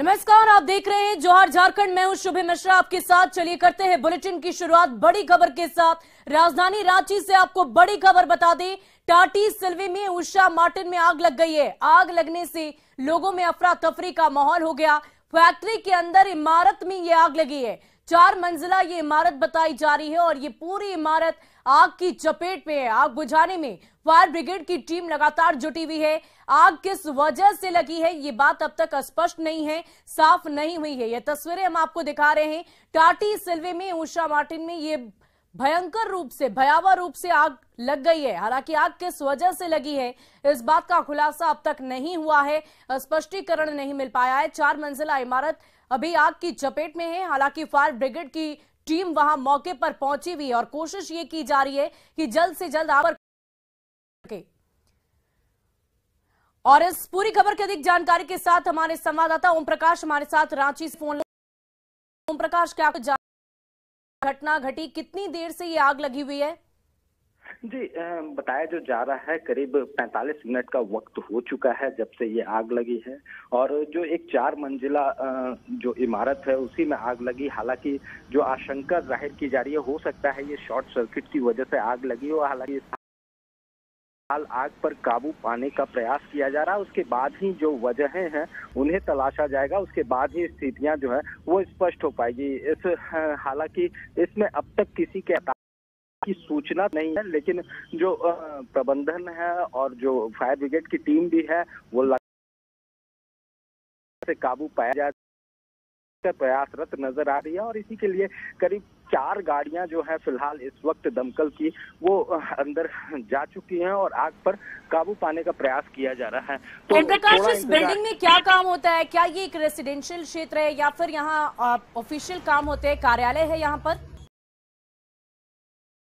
नमस्कार, आप देख रहे हैं जौहर झारखंड। मैं हूं शुभे मिश्रा आपके साथ। चलिए करते हैं बुलेटिन की शुरुआत बड़ी खबर के साथ। राजधानी रांची से आपको बड़ी खबर बता दें, टाटी सिल्वे में उषा मार्टिन में आग लग गई है। आग लगने से लोगों में अफरा तफरी का माहौल हो गया। फैक्ट्री के अंदर इमारत में ये आग लगी है। 4 मंजिला ये इमारत बताई जा रही है और ये पूरी इमारत आग की चपेट में है। आग बुझाने में फायर ब्रिगेड की टीम लगातार जुटी हुई है। आग किस वजह से लगी है ये बात अब तक स्पष्ट नहीं है, साफ नहीं हुई है। ये तस्वीरें हम आपको दिखा रहे हैं। टाटी सिल्वे में उषा मार्टिन में ये भयंकर रूप से, भयावह रूप से आग लग गई है। हालांकि आग किस वजह से लगी है इस बात का खुलासा अब तक नहीं हुआ है, स्पष्टीकरण नहीं मिल पाया है। 4 मंजिला इमारत अभी आग की चपेट में है। हालांकि फायर ब्रिगेड की टीम वहां मौके पर पहुंची हुई है और कोशिश ये की जा रही है कि जल्द से जल्द आग पर। और इस पूरी खबर की अधिक जानकारी के साथ हमारे संवाददाता ओम प्रकाश हमारे साथ रांची से फोन। ओम प्रकाश, क्या घटना घटी, कितनी देर से ये आग लगी हुई है? जी, बताया जो जा रहा है करीब 45 मिनट का वक्त हो चुका है जब से ये आग लगी है। और जो एक 4 मंजिला जो इमारत है उसी में आग लगी। हालांकि जो आशंका जाहिर की जा रही है, हो सकता है ये शॉर्ट सर्किट की वजह से आग लगी हो। हालांकि हाल आग पर काबू पाने का प्रयास किया जा रहा है। उसके बाद ही जो वजहें हैं उन्हें तलाशा जाएगा। उसके बाद ही स्थितियां जो है वो स्पष्ट हो पाएगी। हालांकि इसमें अब तक किसी के की सूचना नहीं है, लेकिन जो प्रबंधन है और जो फायर ब्रिगेड की टीम भी है वो से काबू पाया जाए प्रयासरत नजर आ रही है। और इसी के लिए करीब 4 गाड़ियां जो है फिलहाल इस वक्त दमकल की वो अंदर जा चुकी हैं और आग पर काबू पाने का प्रयास किया जा रहा है। तो प्रकाश, इस बिल्डिंग में क्या काम होता है? क्या ये एक रेसिडेंशियल क्षेत्र है या फिर यहाँ ऑफिशियल काम होते हैं, कार्यालय है यहाँ पर?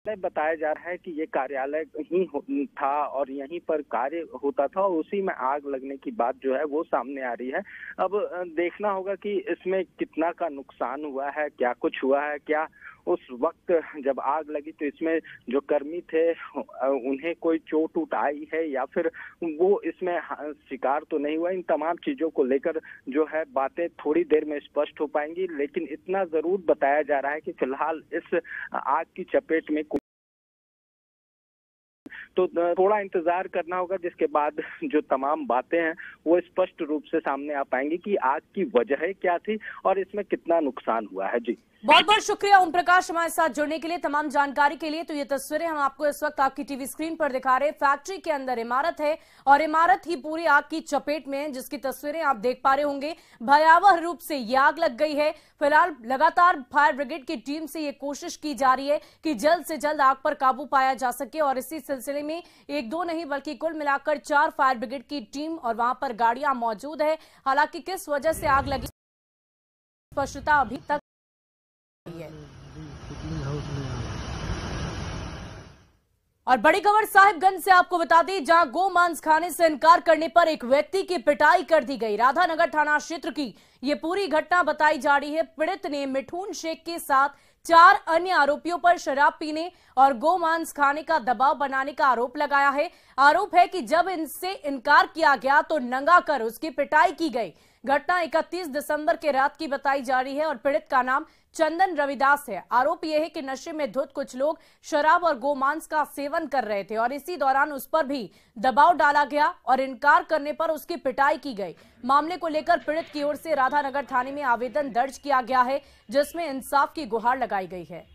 बताया जा रहा है कि ये कार्यालय ही था और यहीं पर कार्य होता था और उसी में आग लगने की बात जो है वो सामने आ रही है। अब देखना होगा कि इसमें कितना का नुकसान हुआ है, क्या कुछ हुआ है, क्या उस वक्त जब आग लगी तो इसमें जो कर्मी थे उन्हें कोई चोट उठ आई है या फिर वो इसमें शिकार तो नहीं हुआ। इन तमाम चीजों को लेकर जो है बातें थोड़ी देर में स्पष्ट हो पाएंगी, लेकिन इतना जरूर बताया जा रहा है कि फिलहाल इस आग की चपेट में तो थोड़ा इंतजार करना होगा, जिसके बाद जो तमाम बातें हैं वो स्पष्ट रूप से सामने आ पाएंगी कि आग की वजह क्या थी और इसमें कितना नुकसान हुआ है। जी, बहुत बहुत शुक्रिया ओम प्रकाश हमारे साथ जुड़ने के लिए, तमाम जानकारी के लिए। तो ये तस्वीरें हम आपको इस वक्त आपकी टीवी स्क्रीन पर दिखा रहे हैं। फैक्ट्री के अंदर इमारत है और इमारत ही पूरी आग की चपेट में है, जिसकी तस्वीरें आप देख पा रहे होंगे। भयावह रूप से ये आग लग गई है। फिलहाल लगातार फायर ब्रिगेड की टीम से ये कोशिश की जा रही है कि जल्द से जल्द आग पर काबू पाया जा सके। और इसी सिलसिले में 1-2 नहीं बल्कि कुल मिलाकर 4 फायर ब्रिगेड की टीम और वहां पर गाड़ियां मौजूद है। हालांकि किस वजह से आग लगी स्पष्टता अभी तक है। और बड़ी खबर साहिबगंज से आपको बता दें, जहां गो मांस खाने से इनकार करने पर एक व्यक्ति की पिटाई कर दी गई। राधानगर थाना क्षेत्र की ये पूरी घटना बताई जा रही है। पीड़ित ने मिठून शेख के साथ 4 अन्य आरोपियों पर शराब पीने और गो मांस खाने का दबाव बनाने का आरोप लगाया है। आरोप है कि जब इनसे इनकार किया गया तो नंगा कर उसकी पिटाई की गई। घटना 31 दिसंबर के रात की बताई जा रही है और पीड़ित का नाम चंदन रविदास है। आरोप यह है कि नशे में धुत कुछ लोग शराब और गोमांस का सेवन कर रहे थे और इसी दौरान उस पर भी दबाव डाला गया और इनकार करने पर उसकी पिटाई की गई। मामले को लेकर पीड़ित की ओर से राधानगर थाने में आवेदन दर्ज किया गया है, जिसमें इंसाफ की गुहार लगाई गई है।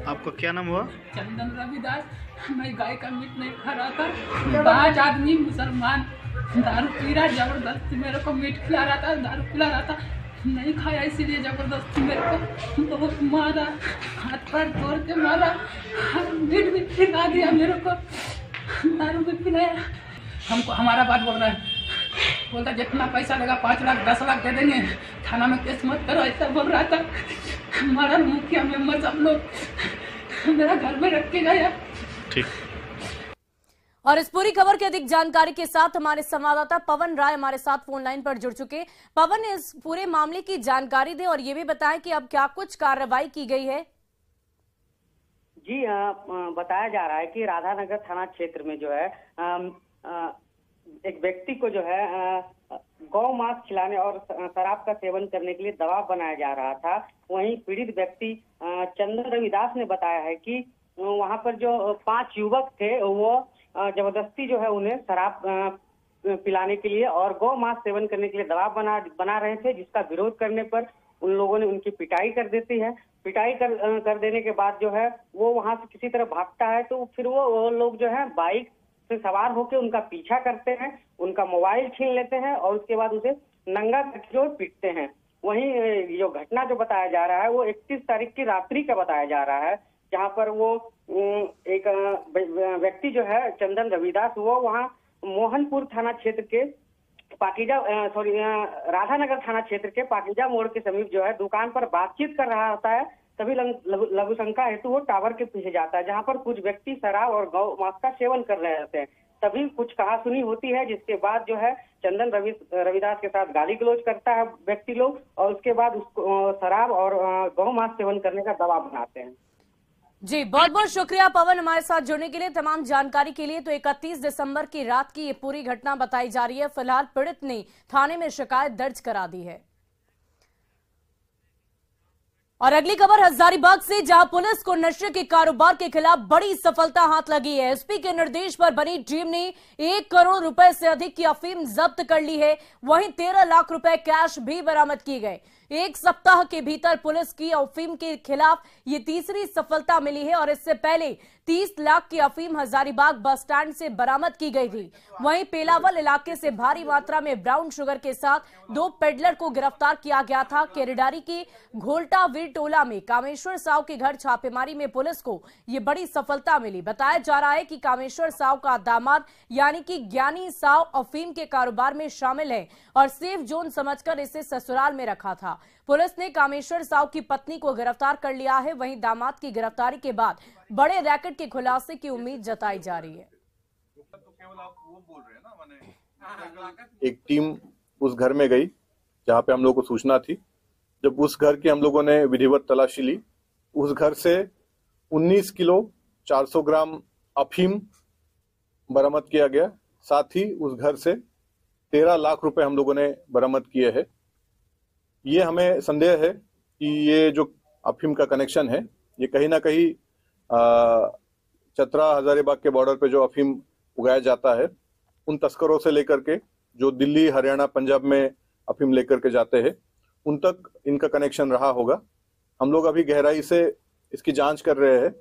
आपका क्या नाम हुआ? चंदन रविदास। मैं गाय का मीट नहीं खा रहा था। 5 आदमी मुसलमान दारू पी रहा, जबरदस्ती मेरे को मीट खिला रहा था, दारू पिला रहा था। नहीं खाया, इसीलिए जबरदस्ती मेरे को बहुत मारा, हाथ पैर तोड़ के मारा, मीट भी खिला दिया मेरे को, दारू भी पिलाया। हमको हमारा बात बोल रहा है, बोलता जितना पैसा लगा 5 लाख 10 लाख दे देंगे, थाना में केस मत करो, ऐसा बोल रहा था। हमारा मुखिया मेंबर सब लोग मेरा घर में रख के गया। ठीक। और इस पूरी खबर की अधिक जानकारी के साथ हमारे संवाददाता पवन राय हमारे साथ फोन लाइन पर जुड़ चुके। पवन, इस पूरे मामले की जानकारी दें और ये भी बताएं कि अब क्या कुछ कार्रवाई की गई है। जी, बताया जा रहा है कि राधानगर थाना क्षेत्र में जो है एक व्यक्ति को जो है गौ मांस खिलाने और शराब का सेवन करने के लिए दबाव बनाया जा रहा था। वहीं पीड़ित व्यक्ति चंदन रविदास ने बताया है कि वहां पर जो 5 युवक थे वो जबरदस्ती जो है उन्हें शराब पिलाने के लिए और गौ मांस सेवन करने के लिए दबाव बना रहे थे, जिसका विरोध करने पर उन लोगों ने उनकी पिटाई कर देती है। पिटाई कर देने के बाद जो है वो वहां से किसी तरह भागता है, तो फिर वो लोग जो है बाइक से सवार होकर उनका पीछा करते हैं, उनका मोबाइल छीन लेते हैं और उसके बाद उसे नंगा करके जो पीटते हैं। वहीं जो घटना जो बताया जा रहा है वो 31 तारीख की रात्रि का बताया जा रहा है, जहां पर वो एक व्यक्ति जो है चंदन रविदास वो वहाँ मोहनपुर थाना क्षेत्र के राधानगर थाना क्षेत्र के पाकीजा मोड़ के समीप जो है दुकान पर बातचीत कर रहा होता है। तभी लघु शंका हेतु वो टावर के पीछे जाता है, जहां पर कुछ व्यक्ति शराब और गौ मांस का सेवन कर रहे होते हैं। तभी कुछ कहासुनी होती है, जिसके बाद जो है चंदन रविदास के साथ गाली गलौज करता है व्यक्ति लोग और उसके बाद उसको शराब और गौ मांस सेवन करने का दबाव बनाते हैं। जी बहुत बहुत शुक्रिया पवन हमारे साथ जुड़ने के लिए, तमाम जानकारी के लिए। तो 31 दिसंबर की रात की ये पूरी घटना बताई जा रही है। फिलहाल पीड़ित ने थाने में शिकायत दर्ज करा दी है। और अगली खबर हजारीबाग से, जहां पुलिस को नशे के कारोबार के खिलाफ बड़ी सफलता हाथ लगी है। एसपी के निर्देश पर बनी टीम ने 1 करोड़ रुपए से अधिक की अफीम जब्त कर ली है। वहीं 13 लाख रुपए कैश भी बरामद किए गए। एक सप्ताह के भीतर पुलिस की अफीम के खिलाफ ये तीसरी सफलता मिली है और इससे पहले 30 लाख की अफीम हजारीबाग बस स्टैंड से बरामद की गई थी। वहीं पेलावल इलाके से भारी मात्रा में ब्राउन शुगर के साथ 2 पेडलर को गिरफ्तार किया गया था। केरेडारी की घोलटा वीर टोला में कामेश्वर साव के घर छापेमारी में पुलिस को ये बड़ी सफलता मिली। बताया जा रहा है कि कामेश्वर साव का दामाद यानी कि ज्ञानी साव अफीम के कारोबार में शामिल है और सेफ जोन समझकर इसे ससुराल में रखा था। पुलिस ने कामेश्वर साव की पत्नी को गिरफ्तार कर लिया है। वहीं दामाद की गिरफ्तारी के बाद बड़े रैकेट के खुलासे की उम्मीद जताई जा रही है। एक टीम उस घर में गई जहां पे हम लोगों को सूचना थी। जब उस घर की हम लोगों ने विधिवत तलाशी ली, उस घर से 19 किलो 400 ग्राम अफीम बरामद किया गया। साथ ही उस घर से 13 लाख रुपए हम लोगों ने बरामद किए हैं। ये हमें संदेह है कि ये जो अफीम का कनेक्शन है ये कहीं ना कहीं चतरा हजारीबाग के बॉर्डर पे जो अफीम उगाया जाता है उन तस्करों से लेकर के जो दिल्ली, हरियाणा, पंजाब में अफीम लेकर के जाते हैं उन तक इनका कनेक्शन रहा होगा। हम लोग अभी गहराई से इसकी जांच कर रहे हैं।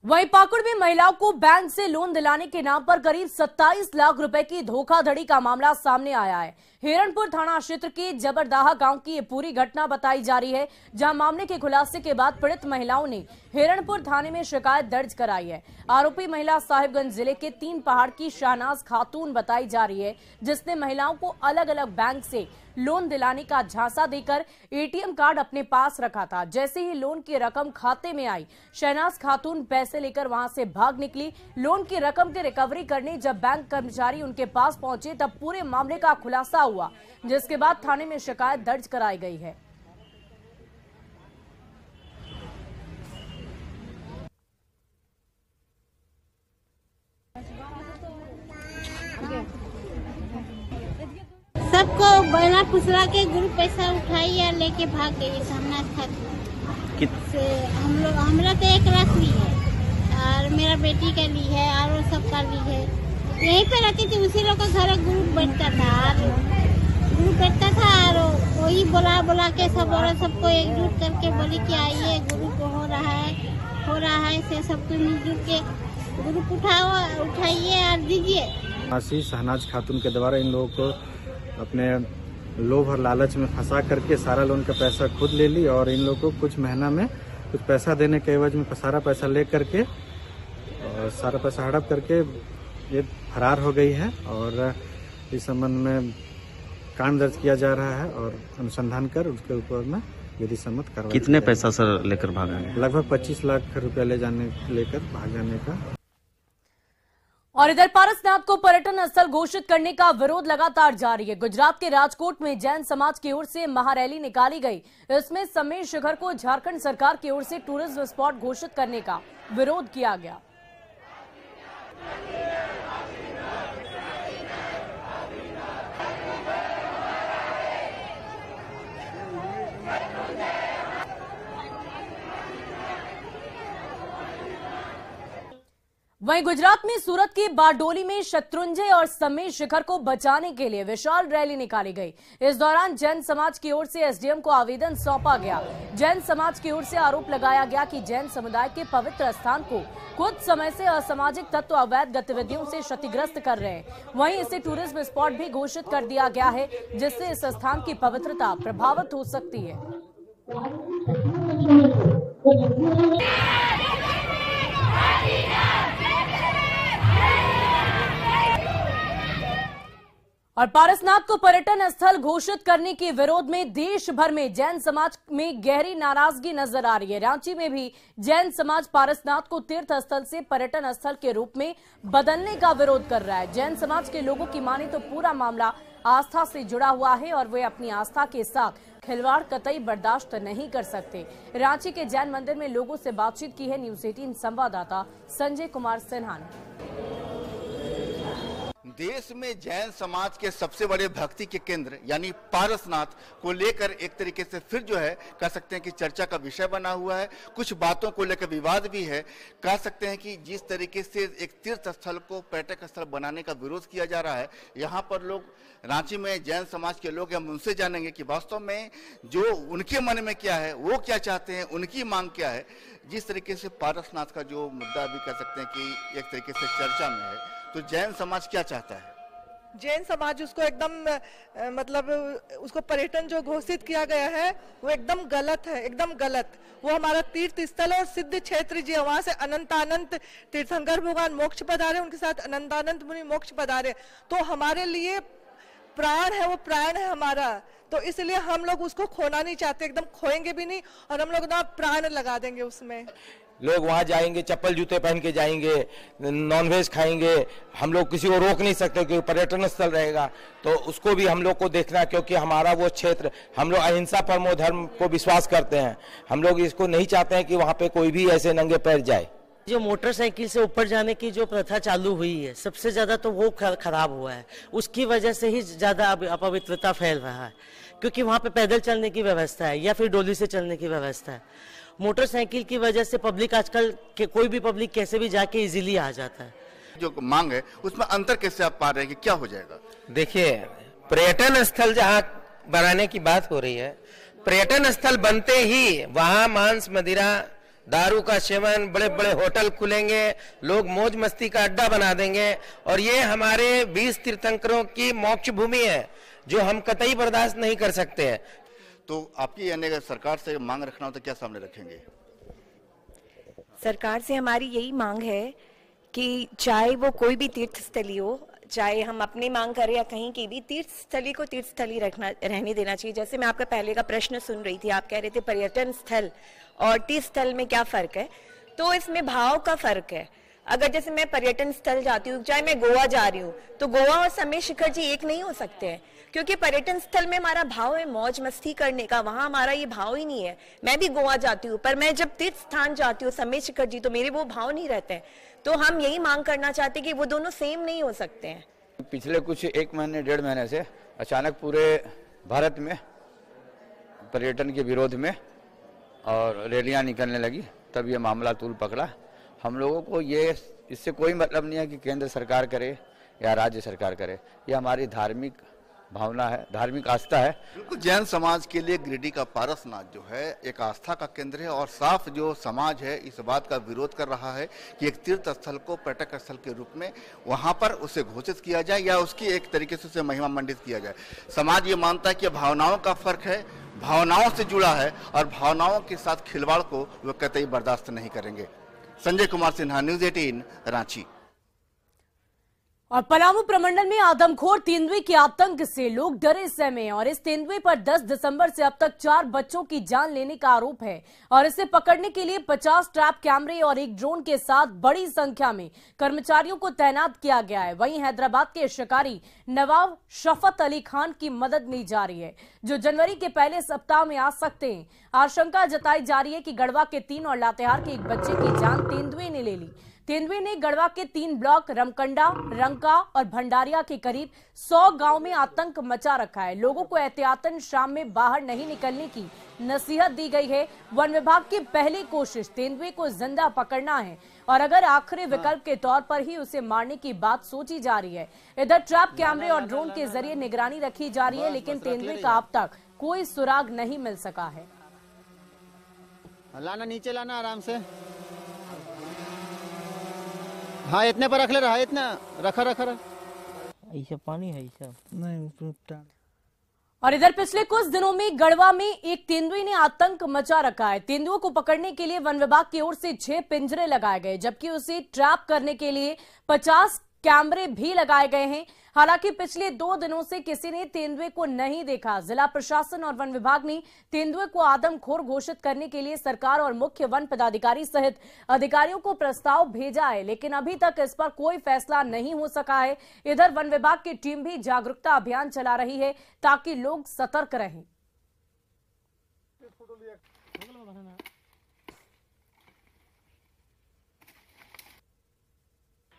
वहीं पाकुड़ में महिलाओं को बैंक से लोन दिलाने के नाम पर करीब 27 लाख रुपए की धोखाधड़ी का मामला सामने आया है। हिरणपुर थाना क्षेत्र के जबरदाहा गांव की ये पूरी घटना बताई जा रही है, जहां मामले के खुलासे के बाद पीड़ित महिलाओं ने हिरणपुर थाने में शिकायत दर्ज कराई है। आरोपी महिला साहिबगंज जिले के 3 पहाड़ की शाहनाज खातून बताई जा रही है, जिसने महिलाओं को अलग अलग बैंक से लोन दिलाने का झांसा देकर एटीएम कार्ड अपने पास रखा था। जैसे ही लोन की रकम खाते में आई, शहनाज खातून पैसे लेकर वहां से भाग निकली। लोन की रकम की रिकवरी करने जब बैंक कर्मचारी उनके पास पहुंचे तब पूरे मामले का खुलासा हुआ, जिसके बाद थाने में शिकायत दर्ज कराई गई है। सबको बना फुसला के ग्रुप पैसा उठाई या लेके भाग गई। सामना से हम लोग तो 1 लाख ली है और मेरा बेटी का ली है और सबका ली है। यहीं पे रहती थी, उसी लोग का घर ग्रुप बैठता था और वही बोला के सब औरत सबको एकजुट करके बोली कि आइए ग्रुप हो रहा है से सबको मिलजुल के ग्रुप उठाइए और दीजिए। शहनाज खातून के द्वारा इन लोगों को अपने लोभ और लालच में फंसा करके सारा लोन का पैसा खुद ले ली और इन लोगों को कुछ महीना में कुछ पैसा देने के एवज में सारा पैसा ले करके और सारा पैसा हड़प करके ये फरार हो गई है। और इस संबंध में कांड दर्ज किया जा रहा है और अनुसंधान कर उसके ऊपर में विधि सम्मत कार्रवाई। कितने पैसा सर लेकर भागा? लगभग 25 लाख रुपया लेकर भाग जाने का। और इधर पारसनाथ को पर्यटन स्थल घोषित करने का विरोध लगातार जारी है। गुजरात के राजकोट में जैन समाज की ओर से महारैली निकाली गई। इसमें समेत शिखर को झारखंड सरकार की ओर से टूरिज्म स्पॉट घोषित करने का विरोध किया गया। वहीं गुजरात में सूरत के बारडोली में शत्रुंजय और समीर शिखर को बचाने के लिए विशाल रैली निकाली गई। इस दौरान जैन समाज की ओर से एसडीएम को आवेदन सौंपा गया। जैन समाज की ओर से आरोप लगाया गया कि जैन समुदाय के पवित्र स्थान को कुछ समय से असामाजिक तत्व अवैध गतिविधियों से क्षतिग्रस्त कर रहे हैं। वहीं इसे टूरिज्म स्पॉट भी घोषित कर दिया गया है, जिससे इस स्थान की पवित्रता प्रभावित हो सकती है। और पारसनाथ को पर्यटन स्थल घोषित करने के विरोध में देश भर में जैन समाज में गहरी नाराजगी नजर आ रही है। रांची में भी जैन समाज पारसनाथ को तीर्थ स्थल से पर्यटन स्थल के रूप में बदलने का विरोध कर रहा है। जैन समाज के लोगों की माने तो पूरा मामला आस्था से जुड़ा हुआ है और वे अपनी आस्था के साथ खिलवाड़ कतई बर्दाश्त नहीं कर सकते। रांची के जैन मंदिर में लोगों से बातचीत की है न्यूज 18 संवाददाता संजय कुमार सिन्हा ने। देश में जैन समाज के सबसे बड़े भक्ति के केंद्र यानी पारसनाथ को लेकर एक तरीके से फिर जो है कह सकते हैं कि चर्चा का विषय बना हुआ है। कुछ बातों को लेकर विवाद भी है। कह सकते हैं कि जिस तरीके से एक तीर्थ स्थल को पर्यटक स्थल बनाने का विरोध किया जा रहा है, यहाँ पर लोग रांची में जैन समाज के लोग, हम उनसे जानेंगे कि वास्तव में जो उनके मन में क्या है, वो क्या चाहते हैं, उनकी मांग क्या है। जिस तरीके से पारसनाथ का जो मुद्दा भी कह सकते हैं कि एक तरीके से चर्चा में है, तो जैन समाज क्या चाहता है? जैन समाज उसको एकदम मतलब उसको पर्यटन जो घोषित किया गया है वो एकदम गलत है, एकदम गलत। वो हमारा तीर्थ स्थल और सिद्ध क्षेत्र जी, वहां से अनंत तीर्थंकर भगवान मोक्ष पधारे, उनके साथ अनंत मुनि मोक्ष पधारे। तो हमारे लिए प्राण है, वो प्राण है हमारा। तो इसलिए हम लोग उसको खोना नहीं चाहते, एकदम खोएंगे भी नहीं और हम लोग ना प्राण लगा देंगे उसमें। लोग वहाँ जाएंगे, चप्पल जूते पहन के जाएंगे, नॉनवेज खाएंगे, हम लोग किसी को रोक नहीं सकते क्योंकि पर्यटन स्थल रहेगा। तो उसको भी हम लोग को देखना, क्योंकि हमारा वो क्षेत्र, हम लोग अहिंसा परमो धर्म को विश्वास करते हैं। हम लोग इसको नहीं चाहते हैं कि वहाँ पे कोई भी ऐसे नंगे पैर जाए। जो मोटरसाइकिल से ऊपर जाने की जो प्रथा चालू हुई है, सबसे ज्यादा तो वो खराब हुआ है। उसकी वजह से ही ज्यादा अपवित्रता फैल रहा है, क्योंकि वहाँ पे पैदल चलने की व्यवस्था है या फिर डोली से चलने की व्यवस्था है। मोटरसाइकिल की वजह से पब्लिक आजकल कोई भी पब्लिक कैसे भी जाके इजीली आ जाता है। जो मांग है उसमें अंतर कैसे आप पा रहे हैं कि क्या हो जाएगा? देखिए, पर्यटन स्थल जहाँ बनाने की बात हो रही है, पर्यटन स्थल बनते ही वहाँ मांस मदिरा दारू का सेवन, बड़े बड़े होटल खुलेंगे, लोग मौज मस्ती का अड्डा बना देंगे और ये हमारे 20 तीर्थंकरों की मोक्ष भूमि है जो हम कतई बर्दाश्त नहीं कर सकते हैं। तो आपकी यानी अगर सरकार से मांग रखना हो तो क्या सामने रखेंगे? सरकार से हमारी यही मांग है कि चाहे वो कोई भी तीर्थ स्थली हो, चाहे हम अपनी मांग करें या कहीं की भी, तीर्थ स्थली को तीर्थ स्थली रहने देना चाहिए। जैसे मैं आपका पहले का प्रश्न सुन रही थी, आप कह रहे थे पर्यटन स्थल और तीर्थ स्थल में क्या फर्क है, तो इसमें भाव का फर्क है। अगर जैसे मैं पर्यटन स्थल जाती हूँ, चाहे मैं गोवा जा रही हूँ, तो गोवा और समीर शिखर जी एक नहीं हो सकते हैं, क्योंकि पर्यटन स्थल में हमारा भाव है मौज मस्ती करने का, वहां हमारा ये भाव ही नहीं है। मैं भी गोवा जाती हूँ, पर मैं जब तीर्थ स्थान जाती हूँ समीर शिखर जी, तो मेरे वो भाव नहीं रहते हैं। तो हम यही मांग करना चाहते हैं कि वो दोनों सेम नहीं हो सकते हैं। पिछले कुछ 1 महीने 1.5 महीने से अचानक पूरे भारत में पर्यटन के विरोध में और रैलियां निकलने लगी, तब ये मामला तूल पकड़ा। हम लोगों को ये इससे कोई मतलब नहीं है कि केंद्र सरकार करे या राज्य सरकार करे, ये हमारी धार्मिक भावना है, धार्मिक आस्था है। बिल्कुल, जैन समाज के लिए गिरिडीह का पारसनाथ जो है एक आस्था का केंद्र है और साफ जो समाज है इस बात का विरोध कर रहा है कि एक तीर्थ स्थल को पर्यटक स्थल के रूप में वहां पर उसे घोषित किया जाए या उसकी एक तरीके से उसे महिमा मंडित किया जाए। समाज ये मानता है कि भावनाओं का फर्क है, भावनाओं से जुड़ा है और भावनाओं के साथ खिलवाड़ को वो कतई बर्दाश्त नहीं करेंगे। संजय कुमार सिन्हा, न्यूज 18 रांची। और पलामू प्रमंडल में आदमखोर तेंदुए के आतंक से लोग डरे सहमे और इस तेंदुए पर 10 दिसंबर से अब तक 4 बच्चों की जान लेने का आरोप है और इसे पकड़ने के लिए 50 ट्रैप कैमरे और एक ड्रोन के साथ बड़ी संख्या में कर्मचारियों को तैनात किया गया है। वहीं हैदराबाद के शिकारी नवाब शफत अली खान की मदद ली जा रही है, जो जनवरी के पहले सप्ताह में आ सकते हैं। आशंका जताई जा रही है कि गढ़वा के 3 और लातेहार के 1 बच्चे की जान तेंदुए ने ले ली। तेंदुए ने गढ़वा के 3 ब्लॉक रमकंडा, रंका और भंडारिया के करीब 100 गांव में आतंक मचा रखा है। लोगों को एहतियातन शाम में बाहर नहीं निकलने की नसीहत दी गई है। वन विभाग की पहली कोशिश तेंदुए को जिंदा पकड़ना है और अगर आखिरी विकल्प के तौर पर ही उसे मारने की बात सोची जा रही है। इधर ट्रैप कैमरे और ड्रोन के जरिए निगरानी रखी जा रही है, लेकिन तेंदुए का अब तक कोई सुराग नहीं मिल सका है। लाना नीचे लाना आराम से। हाँ इतने पर रख ले रहा, इतना रखा ऐसा पानी है ऐसा नहीं। और इधर पिछले कुछ दिनों में गढ़वा में एक तेंदुए ने आतंक मचा रखा है। तेंदुओं को पकड़ने के लिए वन विभाग की ओर से 6 पिंजरे लगाए गए, जबकि उसे ट्रैप करने के लिए 50 कैमरे भी लगाए गए हैं। हालांकि पिछले 2 दिनों से किसी ने तेंदुए को नहीं देखा। जिला प्रशासन और वन विभाग ने तेंदुए को आदमखोर घोषित करने के लिए सरकार और मुख्य वन पदाधिकारी सहित अधिकारियों को प्रस्ताव भेजा है, लेकिन अभी तक इस पर कोई फैसला नहीं हो सका है। इधर वन विभाग की टीम भी जागरूकता अभियान चला रही है ताकि लोग सतर्क रहें।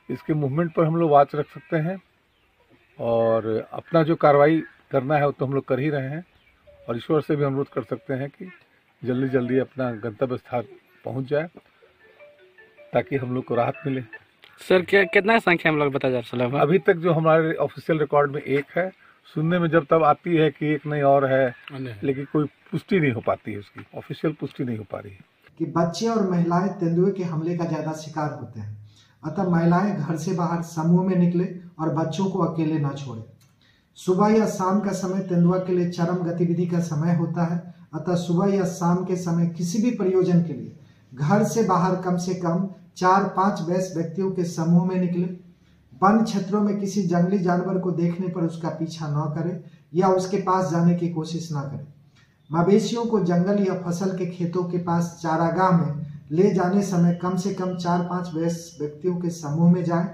इसके मूवमेंट पर हम लोग वॉच रख सकते हैं और अपना जो कार्रवाई करना है वो तो हम लोग कर ही रहे हैं, और ईश्वर से भी अनुरोध कर सकते हैं कि जल्दी जल्दी अपना गंतव्य स्थान पहुंच जाए ताकि हम लोग को राहत मिले। सर क्या कितना संख्या हम लोग बता जा रहे हैं? अभी तक जो हमारे ऑफिशियल रिकॉर्ड में 1 है, सुनने में जब तब आती है कि 1 नहीं और है, लेकिन कोई पुष्टि नहीं हो पाती है, उसकी ऑफिशियल पुष्टि नहीं हो पा रही है। कि बच्चे और महिलाएं तेंदुए के हमले का ज्यादा शिकार होते हैं, अतः महिलाएं घर से बाहर समूह में निकले और बच्चों को अकेले न छोड़े। सुबह या शाम का समय तेंदुआ के लिए चरम गतिविधि का समय होता है, अतः सुबह या शाम के समय किसी भी प्रयोजन के लिए घर से बाहर कम से कम 4-5 वयस्क व्यक्तियों के समूह में निकले। वन क्षेत्रों में किसी जंगली जानवर को देखने पर उसका पीछा न करे या उसके पास जाने की कोशिश न करे। मवेशियों को जंगल या फसल के खेतों के पास चारागाह में ले जाने समय कम से कम 4-5 वयस्क व्यक्तियों के समूह में जाएं।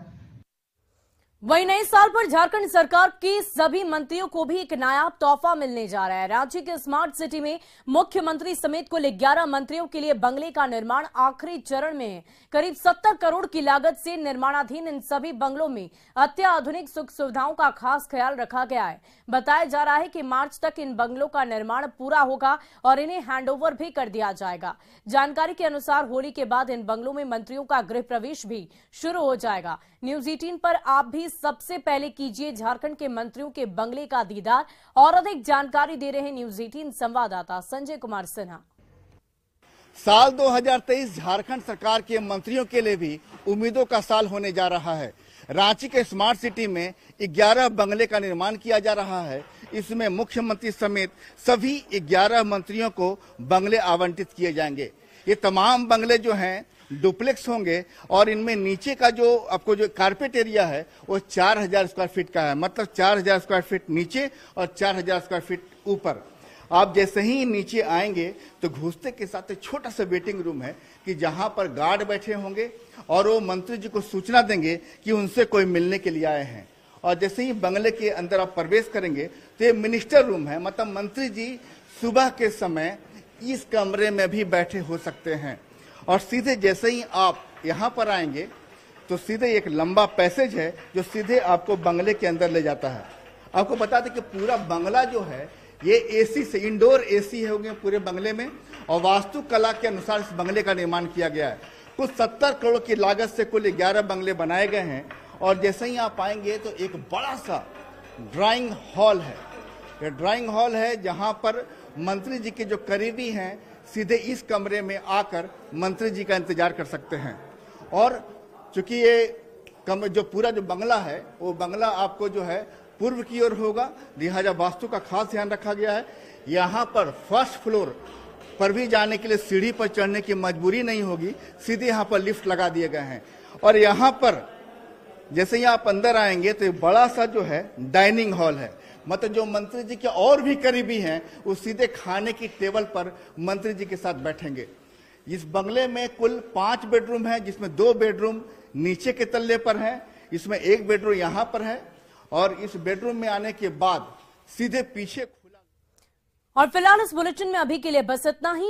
वहीं नए साल पर झारखंड सरकार की सभी मंत्रियों को भी एक नायाब तोहफा मिलने जा रहा है। रांची के स्मार्ट सिटी में मुख्यमंत्री समेत कुल 11 मंत्रियों के लिए बंगले का निर्माण आखिरी चरण में है। करीब 70 करोड़ की लागत से निर्माणाधीन इन सभी बंगलों में अत्याधुनिक सुख सुविधाओं का खास ख्याल रखा गया है। बताया जा रहा है कि मार्च तक इन बंगलों का निर्माण पूरा होगा और इन्हें हैंडओवर भी कर दिया जाएगा। जानकारी के अनुसार होली के बाद इन बंगलों में मंत्रियों का गृह प्रवेश भी शुरू हो जाएगा। न्यूज 18 पर आप भी सबसे पहले कीजिए झारखंड के मंत्रियों के बंगले का दीदार। और अधिक जानकारी दे रहे हैं न्यूज 18 संवाददाता संजय कुमार सिन्हा। साल 2023 झारखंड सरकार के मंत्रियों के लिए भी उम्मीदों का साल होने जा रहा है। रांची के स्मार्ट सिटी में 11 बंगले का निर्माण किया जा रहा है। इसमें मुख्यमंत्री समेत सभी 11 मंत्रियों को बंगले आवंटित किए जाएंगे। ये तमाम बंगले जो हैं डुप्लेक्स होंगे और इनमें नीचे का जो आपको जो कारपेट एरिया है वो 4000 स्क्वायर फीट का है, मतलब 4000 स्क्वायर फीट नीचे और 4000 स्क्वायर फीट ऊपर। आप जैसे ही नीचे आएंगे तो घुसते के साथ एक छोटा सा वेटिंग रूम है कि जहां पर गार्ड बैठे होंगे और वो मंत्री जी को सूचना देंगे कि उनसे कोई मिलने के लिए आए हैं। और जैसे ही बंगले के अंदर आप प्रवेश करेंगे तो ये मिनिस्टर रूम है, मतलब मंत्री जी सुबह के समय इस कमरे में भी बैठे हो सकते हैं। और सीधे जैसे ही आप यहाँ पर आएंगे तो सीधे एक लंबा पैसेज है जो सीधे आपको बंगले के अंदर ले जाता है। आपको बता दें कि पूरा बंगला जो है ये एसी से, इंडोर एसी हो गए पूरे बंगले में, और वास्तुकला के अनुसार इस बंगले का निर्माण किया गया है। कुल 70 करोड़ की लागत से कुल 11 बंगले बनाए गए हैं। और जैसे ही आप आएंगे तो एक बड़ा सा ड्राइंग हॉल है। यह ड्राइंग हॉल है जहां पर मंत्री जी के जो करीबी हैं सीधे इस कमरे में आकर मंत्री जी का इंतजार कर सकते हैं। और चूंकि ये जो पूरा जो बंगला है वो बंगला आपको जो है पूर्व की ओर होगा, लिहाजा वास्तु का खास ध्यान रखा गया है। यहाँ पर फर्स्ट फ्लोर पर भी जाने के लिए सीढ़ी पर चढ़ने की मजबूरी नहीं होगी, सीधे यहाँ पर लिफ्ट लगा दिए गए हैं। और यहाँ पर जैसे ही आप अंदर आएंगे तो बड़ा सा जो है डाइनिंग हॉल है, मतलब जो मंत्री जी के और भी करीबी हैं वो सीधे खाने की टेबल पर मंत्री जी के साथ बैठेंगे। इस बंगले में कुल 5 बेडरूम है, जिसमें 2 बेडरूम नीचे के तल्ले पर है, इसमें 1 बेडरूम यहाँ पर है। और इस बेडरूम में आने के बाद सीधे पीछे खुला। और फिलहाल इस बुलेटिन में अभी के लिए बस इतना ही।